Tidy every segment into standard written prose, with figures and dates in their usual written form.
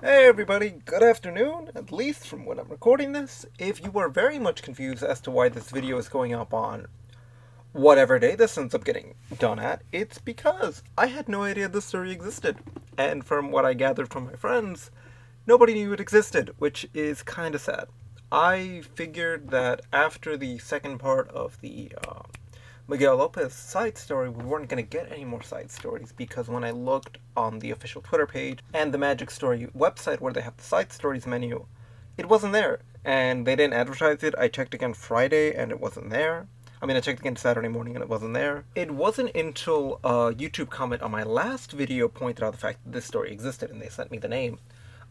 Hey everybody, good afternoon, at least from when I'm recording this. If you are very much confused as to why this video is going up on whatever day this ends up getting done at, it's because I had no idea this story existed. And from what I gathered from my friends, nobody knew it existed, which is kind of sad. I figured that after the second part of the Miguel Lopez side story, we weren't going to get any more side stories because when I looked on the official Twitter page and the Magic Story website where they have the side stories menu, it wasn't there. And they didn't advertise it. I checked again Friday and it wasn't there. I mean, I checked again Saturday morning and it wasn't there. It wasn't until a YouTube comment on my last video pointed out the fact that this story existed and they sent me the name.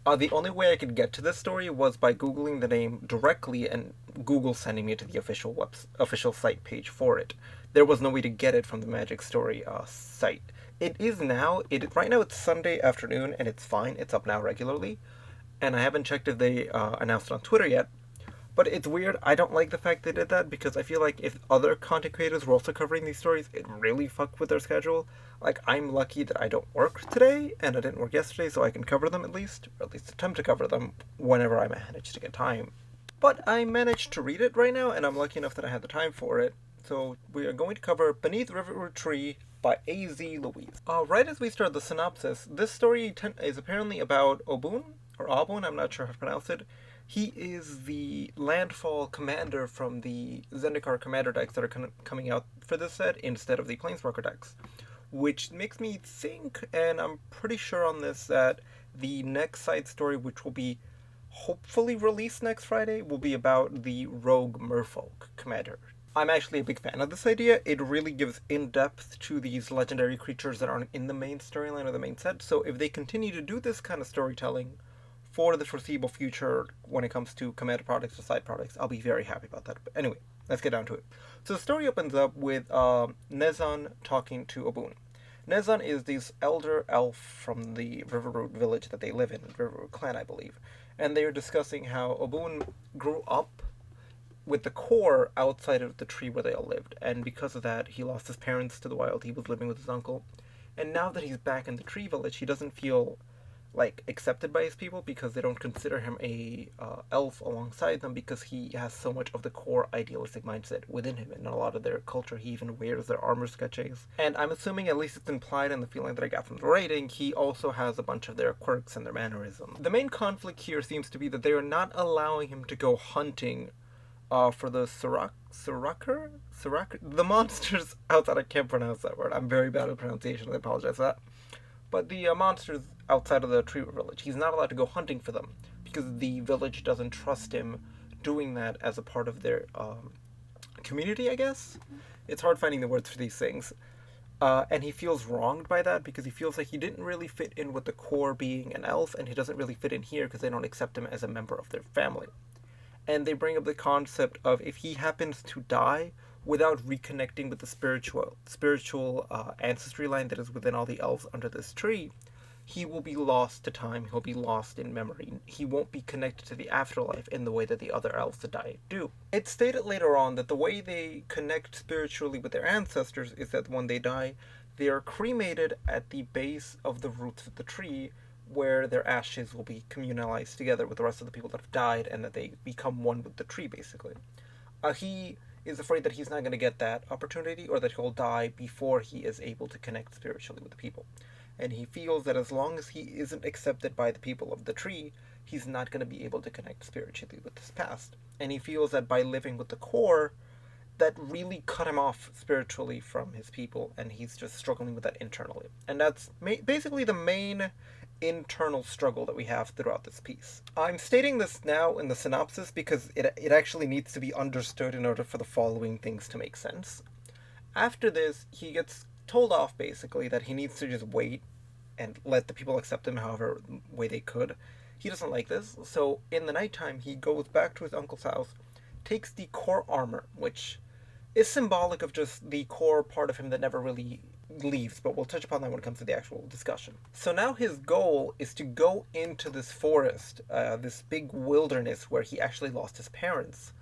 The only way I could get to this story was by Googling the name directly and Google sending me to the official site page for it. There was no way to get it from the Magic Story site. It is now. Right now it's Sunday afternoon and it's fine. It's up now regularly, and I haven't checked if they announced it on Twitter yet. But it's weird. I don't like the fact they did that because I feel like if other content creators were also covering these stories, it really fucked with their schedule. Like, I'm lucky that I don't work today and I didn't work yesterday, so I can cover them at least, or at least attempt to cover them whenever I manage to get time. But I managed to read it right now, and I'm lucky enough that I had the time for it. So we are going to cover Beneath Riverroot Tree by A.Z. Louise. Right as we start the synopsis, this story is apparently about Obun, or Obun, I'm not sure how to pronounce it. He is the landfall commander from the Zendikar commander decks that are coming out for this set instead of the Planeswalker decks. Which makes me think, and I'm pretty sure on this, that the next side story, which will be hopefully released next Friday, will be about the rogue merfolk commander. I'm actually a big fan of this idea. It really gives in-depth to these legendary creatures that aren't in the main storyline or the main set. So if they continue to do this kind of storytelling for the foreseeable future when it comes to commander products or side products, I'll be very happy about that. But anyway, let's get down to it. So the story opens up with Nezan talking to Obun. Nezan is this elder elf from the Riverroot village that they live in, Riverroot clan, I believe. And they are discussing how Obun grew up with the core outside of the tree where they all lived. And because of that, he lost his parents to the wild. He was living with his uncle. And now that he's back in the tree village, he doesn't feel like accepted by his people because they don't consider him a elf alongside them because he has so much of the core idealistic mindset within him. And in a lot of their culture, he even wears their armor sketches. And I'm assuming, at least it's implied in the feeling that I got from the rating, he also has a bunch of their quirks and their mannerisms. The main conflict here seems to be that they are not allowing him to go hunting for the the monsters outside. I can't pronounce that word. I'm very bad at pronunciation. I apologize for that. But the monsters outside of the tree village, he's not allowed to go hunting for them because the village doesn't trust him doing that as a part of their community, I guess. It's hard finding the words for these things. And he feels wronged by that because he feels like he didn't really fit in with the core being an elf, and he doesn't really fit in here because they don't accept him as a member of their family. And they bring up the concept of if he happens to die without reconnecting with the spiritual ancestry line that is within all the elves under this tree, he will be lost to time. He'll be lost in memory. He won't be connected to the afterlife in the way that the other elves that die do. It's stated later on that the way they connect spiritually with their ancestors is that when they die, they are cremated at the base of the roots of the tree, where their ashes will be communalized together with the rest of the people that have died and that they become one with the tree, basically. He is afraid that he's not going to get that opportunity or that he'll die before he is able to connect spiritually with the people. And he feels that as long as he isn't accepted by the people of the tree, he's not going to be able to connect spiritually with his past. And he feels that by living with the core, that really cut him off spiritually from his people, and he's just struggling with that internally. And that's basically the main internal struggle that we have throughout this piece. I'm stating this now in the synopsis because it actually needs to be understood in order for the following things to make sense. After this, he gets told off basically that he needs to just wait and let the people accept him however way they could. He doesn't like this, so in the nighttime he goes back to his uncle's house, takes the core armor, which is symbolic of just the core part of him that never really leaves, but we'll touch upon that when it comes to the actual discussion. So now his goal is to go into this forest, this big wilderness where he actually lost his parents,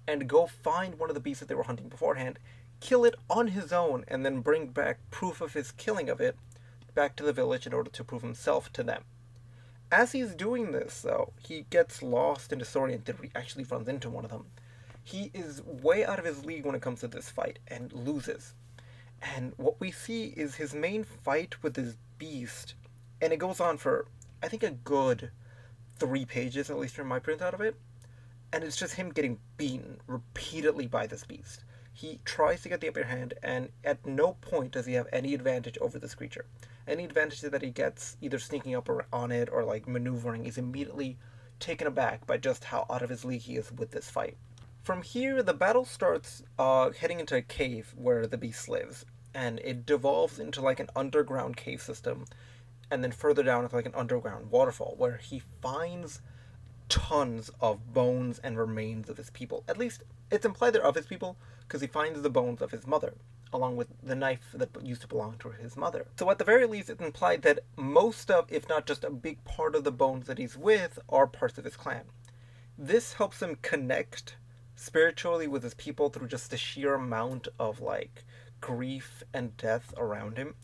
and go find one of the beasts that they were hunting beforehand, kill it on his own, and then bring back proof of his killing of it back to the village in order to prove himself to them. As he's doing this, though, he gets lost and disoriented. He actually runs into one of them. He is way out of his league when it comes to this fight and loses. And what we see is his main fight with this beast, and it goes on for, I think, a good 3 pages, at least from my printout of it. And it's just him getting beaten repeatedly by this beast. He tries to get the upper hand, and at no point does he have any advantage over this creature. Any advantage that he gets, either sneaking up on it or like maneuvering, is immediately taken aback by just how out of his league he is with this fight. From here, the battle starts heading into a cave where the beast lives, and it devolves into like an underground cave system, and then further down into like an underground waterfall where he finds tons of bones and remains of his people. At least it's implied they're of his people because he finds the bones of his mother, along with the knife that used to belong to his mother. So at the very least, it's implied that most of, if not just a big part of the bones that he's with, are parts of his clan. This helps him connect spiritually with his people through just the sheer amount of like grief and death around him.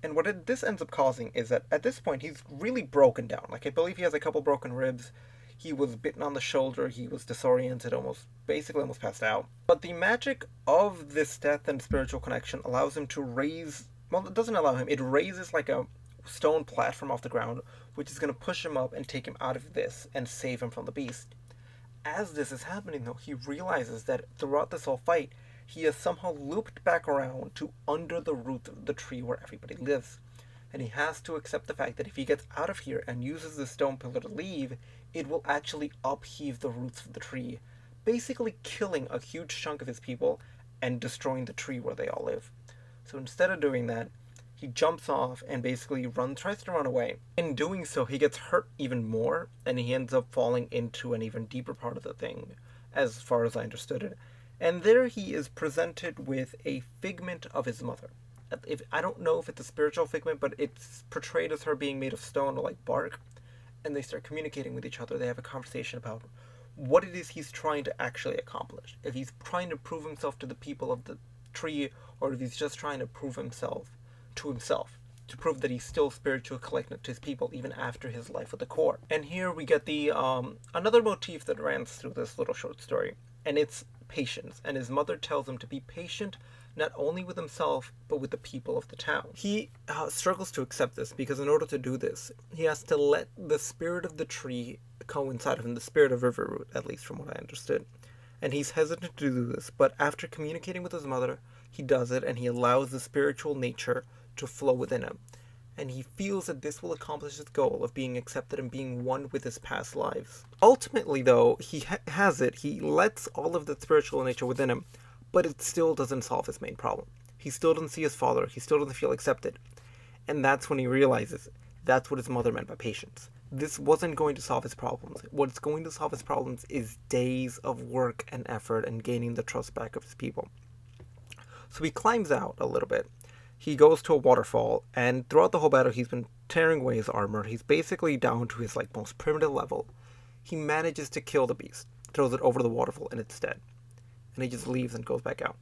And what this ends up causing is that at this point he's really broken down. Like, I believe he has a couple broken ribs. He was bitten on the shoulder. He was disoriented, basically almost passed out. But the magic of this death and spiritual connection allows him to raise, well, it doesn't allow him, it raises like a stone platform off the ground, which is going to push him up and take him out of this and save him from the beast. As this is happening, though, he realizes that throughout this whole fight, he has somehow looped back around to under the root of the tree where everybody lives. And he has to accept the fact that if he gets out of here and uses the stone pillar to leave, it will actually upheave the roots of the tree, basically killing a huge chunk of his people and destroying the tree where they all live. So instead of doing that, he jumps off and basically tries to run away. In doing so, he gets hurt even more, and he ends up falling into an even deeper part of the thing, as far as I understood it. And there he is presented with a figment of his mother. I don't know if it's a spiritual figment, but it's portrayed as her being made of stone or like bark. And they start communicating with each other. They have a conversation about what it is he's trying to actually accomplish. If he's trying to prove himself to the people of the tree, or if he's just trying to prove himself to himself, to prove that he's still spiritually connected to his people even after his life with the core. And here we get the another motif that runs through this little short story, and it's patience. And his mother tells him to be patient not only with himself, but with the people of the town. He struggles to accept this because in order to do this, he has to let the spirit of the tree coincide with him, the spirit of Riverroot, at least from what I understood. And he's hesitant to do this, but after communicating with his mother, he does it, and he allows the spiritual nature to flow within him. And he feels that this will accomplish his goal of being accepted and being one with his past lives. Ultimately, though, he has it. He lets all of the spiritual nature within him, but it still doesn't solve his main problem. He still doesn't see his father. He still doesn't feel accepted. And that's when he realizes that's what his mother meant by patience. This wasn't going to solve his problems. What's going to solve his problems is days of work and effort and gaining the trust back of his people. So he climbs out a little bit. He goes to a waterfall, and throughout the whole battle, he's been tearing away his armor. He's basically down to his most primitive level. He manages to kill the beast, throws it over the waterfall, and it's dead. And he just leaves and goes back out.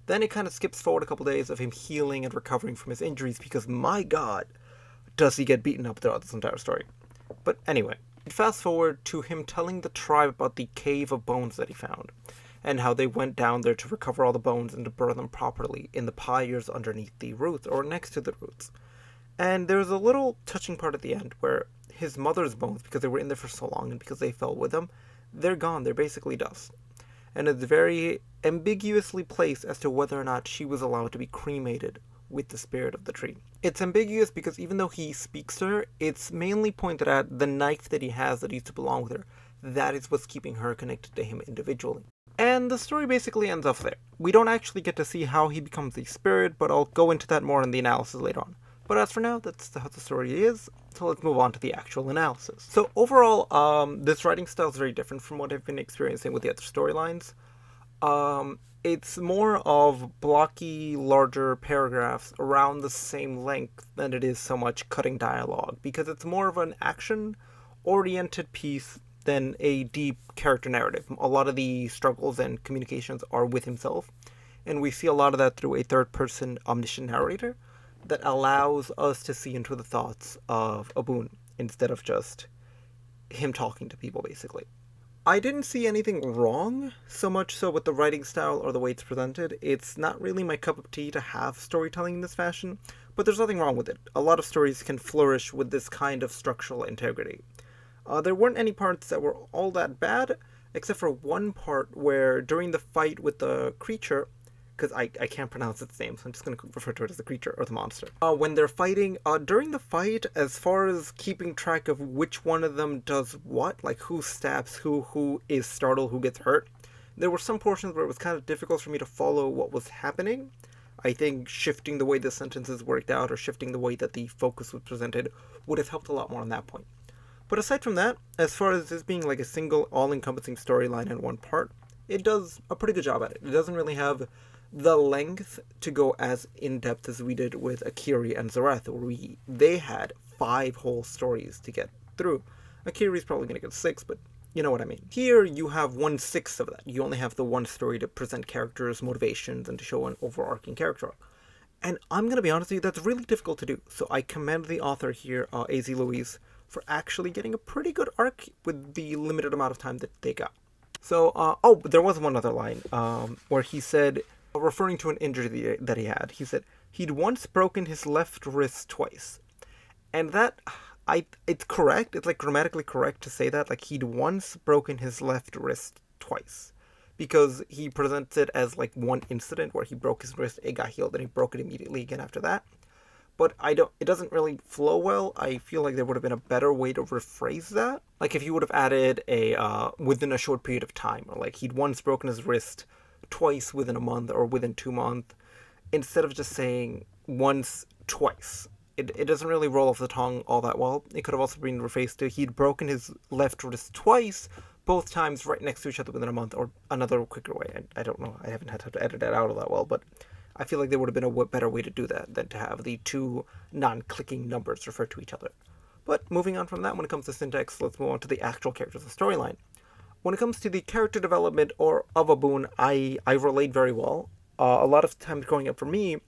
Then it kind of skips forward a couple days of him healing and recovering from his injuries, because my god, does he get beaten up throughout this entire story. But anyway, fast forward to him telling the tribe about the cave of bones that he found, and how they went down there to recover all the bones and to burn them properly in the pyres underneath the roots, or next to the roots. And there's a little touching part at the end where his mother's bones, because they were in there for so long and because they fell with him, they're gone, they're basically dust. And it's very ambiguously placed as to whether or not she was allowed to be cremated with the spirit of the tree. It's ambiguous because even though he speaks to her, it's mainly pointed at the knife that he has that used to belong with her. That is what's keeping her connected to him individually. And the story basically ends off there. We don't actually get to see how he becomes a spirit, but I'll go into that more in the analysis later on. But as for now, that's how the story is, so let's move on to the actual analysis. So overall, this writing style is very different from what I've been experiencing with the other storylines. It's more of blocky, larger paragraphs around the same length than it is so much cutting dialogue, because it's more of an action-oriented piece than a deep character narrative. A lot of the struggles and communications are with himself, and we see a lot of that through a third-person omniscient narrator that allows us to see into the thoughts of Abun instead of just him talking to people, basically. I didn't see anything wrong, so much so with the writing style or the way it's presented. It's not really my cup of tea to have storytelling in this fashion, but there's nothing wrong with it. A lot of stories can flourish with this kind of structural integrity. There weren't any parts that were all that bad, except for one part where during the fight with the creature, because I can't pronounce its name, so I'm just going to refer to it as the creature or the monster. When they're fighting, during the fight, as far as keeping track of which one of them does what, like who stabs who is startled, who gets hurt, there were some portions where it was kind of difficult for me to follow what was happening. I think shifting the way the sentences worked out or shifting the way that the focus was presented would have helped a lot more on that point. But aside from that, as far as this being like a single all-encompassing storyline in one part, it does a pretty good job at it. It doesn't really have the length to go as in-depth as we did with Akiri and Zareth, where they had 5 whole stories to get through. Akiri's probably going to get 6, but you know what I mean. Here, you have 1/6 of that. You only have the one story to present characters' motivations and to show an overarching character arc. And I'm going to be honest with you, that's really difficult to do. So I commend the author here, A.Z. Louise, for actually getting a pretty good arc with the limited amount of time that they got. So, there was one other line where he said, referring to an injury that he had, he said, he'd once broken his left wrist twice. And that, it's correct, it's like grammatically correct to say that, like he'd once broken his left wrist twice. Because he presents it as like one incident where he broke his wrist, it got healed, and he broke it immediately again after that. But it doesn't really flow well. I feel like there would have been a better way to rephrase that. Like if you would have added within a short period of time, or like he'd once broken his wrist twice within a month or within 2 months, instead of just saying once, twice. It doesn't really roll off the tongue all that well. It could have also been rephrased to he'd broken his left wrist twice, both times right next to each other within a month, or another quicker way. I don't know. I haven't had time to edit that out all that well, but I feel like there would have been a better way to do that than to have the 2 non-clicking numbers refer to each other. But moving on from that, when it comes to syntax, let's move on to the actual characters of the storyline. When it comes to the character development of a boon, I relate very well. A lot of times growing up for me,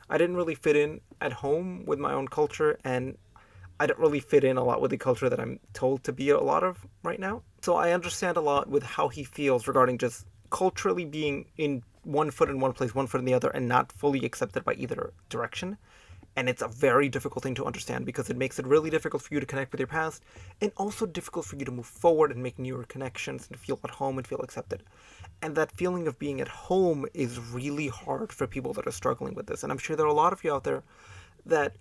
I didn't really fit in at home with my own culture, and I don't really fit in a lot with the culture that I'm told to be a lot of right now. So I understand a lot with how he feels regarding just culturally being in one foot in one place, one foot in the other, and not fully accepted by either direction. And it's a very difficult thing to understand because it makes it really difficult for you to connect with your past, and also difficult for you to move forward and make newer connections and feel at home and feel accepted. And that feeling of being at home is really hard for people that are struggling with this. And I'm sure there are a lot of you out there that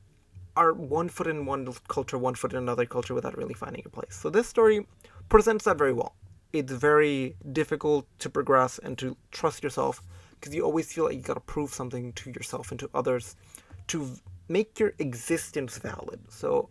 are one foot in one culture, one foot in another culture without really finding your place. So this story presents that very well. It's very difficult to progress and to trust yourself because you always feel like you gotta prove something to yourself and to others to make your existence valid. So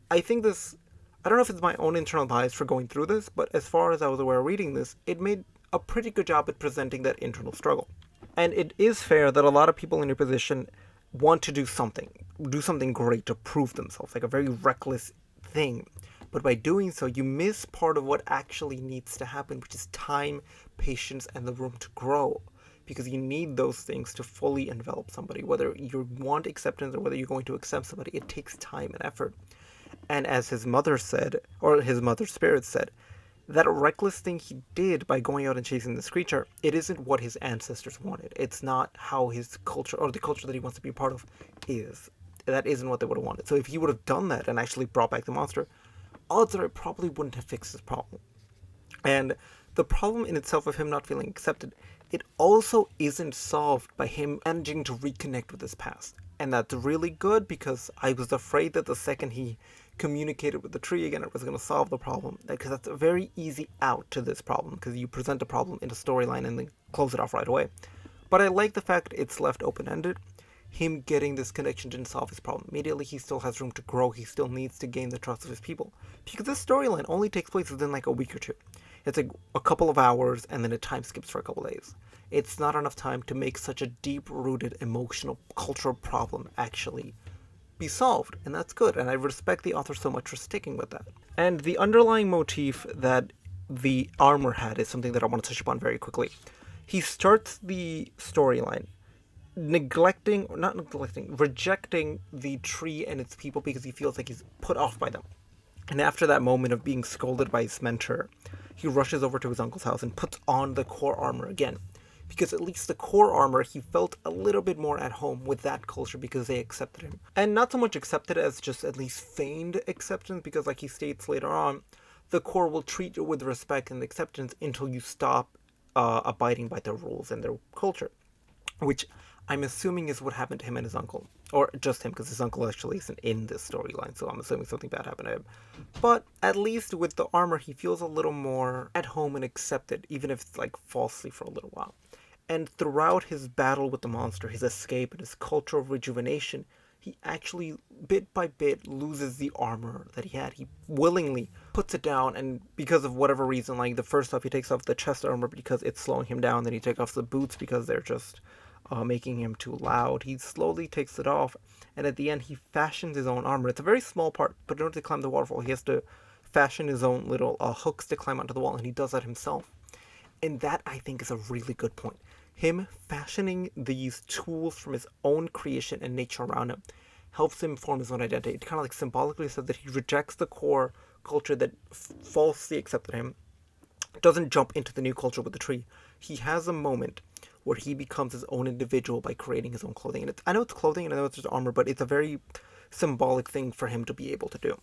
I think this, I don't know if it's my own internal bias for going through this, but as far as I was aware reading this, it made a pretty good job at presenting that internal struggle. And it is fair that a lot of people in your position want to do something great to prove themselves, like a very reckless thing. But by doing so, you miss part of what actually needs to happen, which is time, patience, and the room to grow. Because you need those things to fully envelop somebody. Whether you want acceptance or whether you're going to accept somebody, it takes time and effort. And as his mother said, or his mother's spirit said, that reckless thing he did by going out and chasing this creature, it isn't what his ancestors wanted. It's not how his culture, or the culture that he wants to be a part of, is. That isn't what they would have wanted. So if he would have done that and actually brought back the monster, odds are it probably wouldn't have fixed his problem. And the problem in itself of him not feeling accepted, it also isn't solved by him managing to reconnect with his past. And that's really good because I was afraid that the second he communicated with the tree again, it was going to solve the problem. Because that's a very easy out to this problem, because you present a problem in a storyline and then close it off right away. But I like the fact it's left open-ended. Him getting this connection didn't solve his problem immediately. He still has room to grow. He still needs to gain the trust of his people. Because this storyline only takes place within like a week or two. It's like a couple of hours and then it time skips for a couple of days. It's not enough time to make such a deep-rooted emotional, cultural problem actually be solved. And that's good. And I respect the author so much for sticking with that. And the underlying motif that the armor had is something that I want to touch upon very quickly. He starts the storyline rejecting the tree and its people because he feels like he's put off by them. And after that moment of being scolded by his mentor, he rushes over to his uncle's house and puts on the core armor again. Because at least the core armor, he felt a little bit more at home with that culture because they accepted him. And not so much accepted as just at least feigned acceptance, because like he states later on, the core will treat you with respect and acceptance until you stop abiding by their rules and their culture. Which I'm assuming is what happened to him and his uncle. Or just him, because his uncle actually isn't in this storyline, so I'm assuming something bad happened to him. But at least with the armor, he feels a little more at home and accepted, even if it's like falsely for a little while. And throughout his battle with the monster, his escape, and his cultural rejuvenation, he actually, bit by bit, loses the armor that he had. He willingly puts it down, and because of whatever reason, like the first off, he takes off the chest armor because it's slowing him down, then he takes off the boots because they're just making him too loud. He slowly takes it off, and at the end, he fashions his own armor. It's a very small part, but in order to climb the waterfall, he has to fashion his own little hooks to climb onto the wall, and he does that himself. And that, I think, is a really good point. Him fashioning these tools from his own creation and nature around him helps him form his own identity. It kind of like symbolically says that he rejects the core culture that falsely accepted him, doesn't jump into the new culture with the tree. He has a moment where he becomes his own individual by creating his own clothing. And I know it's clothing and I know it's just armor, but it's a very symbolic thing for him to be able to do.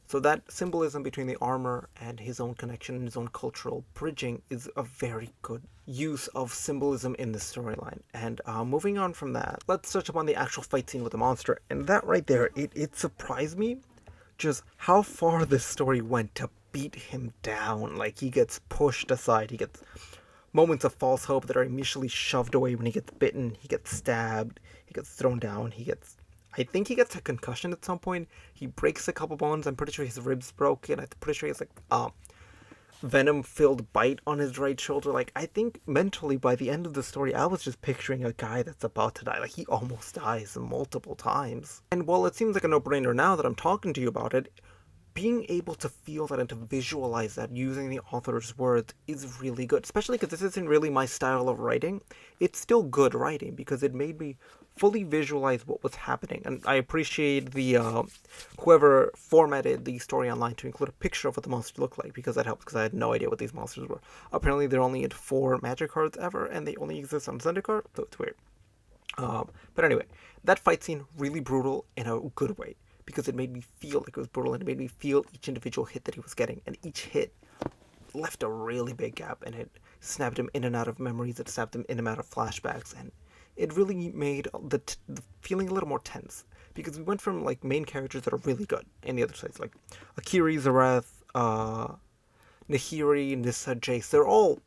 So that symbolism between the armor and his own connection and his own cultural bridging is a very good use of symbolism in the storyline. And moving on from that, let's touch upon the actual fight scene with the monster. And that right there, it surprised me just how far this story went to beat him down. Like, he gets pushed aside, he gets moments of false hope that are initially shoved away when he gets bitten, he gets stabbed, he gets thrown down, I think he gets a concussion at some point. He breaks a couple bones. I'm pretty sure his ribs broken. I'm pretty sure he has like venom-filled bite on his right shoulder. Like, I think mentally by the end of the story, I was just picturing a guy that's about to die. Like, he almost dies multiple times. And while it seems like a no-brainer now that I'm talking to you about it, being able to feel that and to visualize that using the author's words is really good, especially because this isn't really my style of writing. It's still good writing because it made me fully visualize what was happening, and I appreciate the whoever formatted the story online to include a picture of what the monsters look like, because that helps, because I had no idea what these monsters were. Apparently they're only in 4 magic cards ever, and they only exist on Zendikar, so it's weird. But anyway, that fight scene, really brutal in a good way, because it made me feel like it was brutal, and it made me feel each individual hit that he was getting, and each hit left a really big gap, and it snapped him in and out of memories, it snapped him in and out of flashbacks, and it really made the feeling a little more tense, because we went from like main characters that are really good in the other sides, like Akiri, Zareth, Nahiri, Nissa, Jace. They're all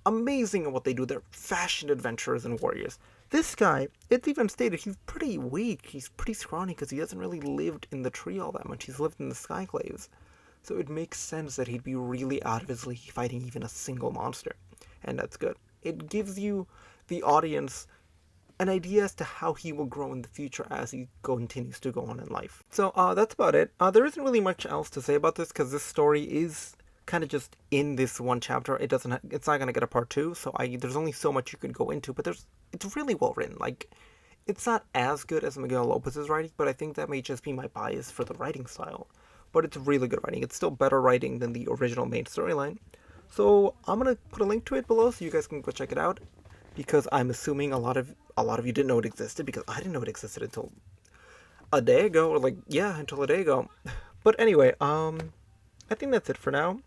amazing at what they do. They're fashioned adventurers and warriors. This guy, it's even stated, he's pretty weak. He's pretty scrawny because he hasn't really lived in the tree all that much. He's lived in the Skyclaves. So it makes sense that he'd be really out of his league fighting even a single monster. And that's good. It gives you, the audience, an idea as to how he will grow in the future as he continues to go on in life. So that's about it. There isn't really much else to say about this because this story is kind of just in this one chapter. It's not going to get a part 2, so there's only so much you could go into, but it's really well written. Like, it's not as good as Miguel Lopez's writing, but I think that may just be my bias for the writing style. But it's really good writing. It's still better writing than the original main storyline. So I'm going to put a link to it below so you guys can go check it out, because I'm assuming a lot of you didn't know it existed, because I didn't know it existed until a day ago, or until a day ago. But anyway, I think that's it for now.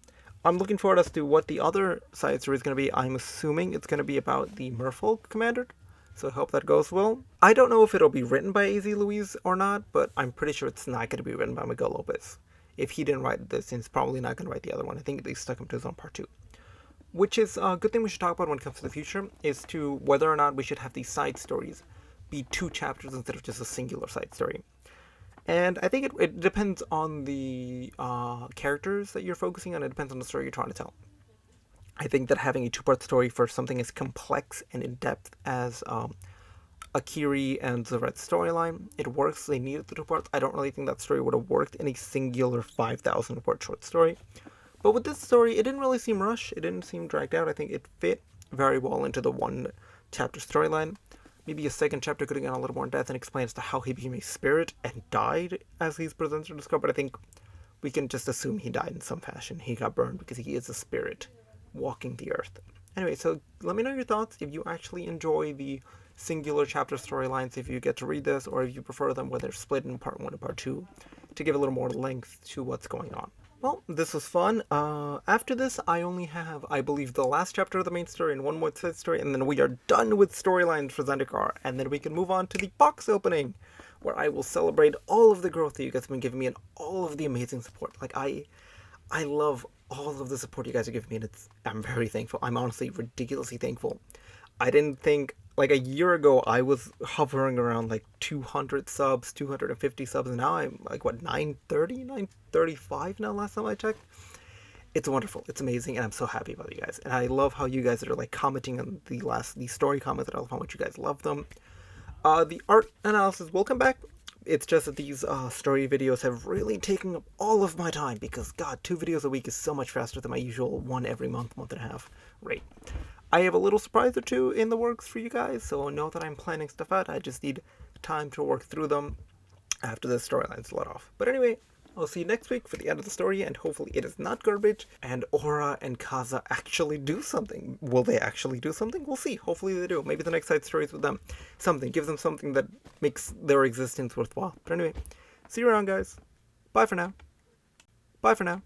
I'm looking forward as to what the other side story is going to be. I'm assuming it's going to be about the Merfolk commander, so I hope that goes well. I don't know if it'll be written by A.Z. Louise or not, but I'm pretty sure it's not going to be written by Miguel Lopez. If he didn't write this, he's probably not going to write the other one. I think they stuck him to his own part 2. Which is a good thing we should talk about when it comes to the future, is to whether or not we should have these side stories be 2 chapters instead of just a singular side story. And I think it depends on the characters that you're focusing on. It depends on the story you're trying to tell. I think that having a 2-part story for something as complex and in-depth as Akiri and Zareth's storyline, it works. They needed the 2 parts. I don't really think that story would have worked in a singular 5,000-word short story. But with this story, it didn't really seem rushed. It didn't seem dragged out. I think it fit very well into the 1-chapter storyline. Maybe a 2nd chapter could have gone a little more in depth and explain as to how he became a spirit and died as he's presented to Discover. But I think we can just assume he died in some fashion. He got burned because he is a spirit walking the earth. Anyway, so let me know your thoughts if you actually enjoy the singular chapter storylines, if you get to read this, or if you prefer them where they're split in part 1 and part 2 to give a little more length to what's going on. Well, this was fun. After this, I only have, I believe, the last chapter of the main story and one more side story, and then we are done with storylines for Zendikar, and then we can move on to the box opening, where I will celebrate all of the growth that you guys have been giving me and all of the amazing support. Like, I love all of the support you guys are giving me, and I'm very thankful. I'm honestly ridiculously thankful. I didn't think, like a year ago, I was hovering around like 200 subs, 250 subs, and now I'm like, what, 930, 935 now last time I checked? It's wonderful. It's amazing, and I'm so happy about you guys. And I love how you guys are like commenting on the story comments, and I love how much you guys love them. The art analysis will come back. It's just that these story videos have really taken up all of my time because, God, 2 videos a week is so much faster than my usual 1 every month, month and a half rate. I have a little surprise or 2 in the works for you guys, so know that I'm planning stuff out. I just need time to work through them after the storyline's let off. But anyway, I'll see you next week for the end of the story, and hopefully it is not garbage, and Aura and Kaza actually do something. Will they actually do something? We'll see. Hopefully they do. Maybe the next side story is with them. Something. Give them something that makes their existence worthwhile. But anyway, see you around, guys. Bye for now. Bye for now.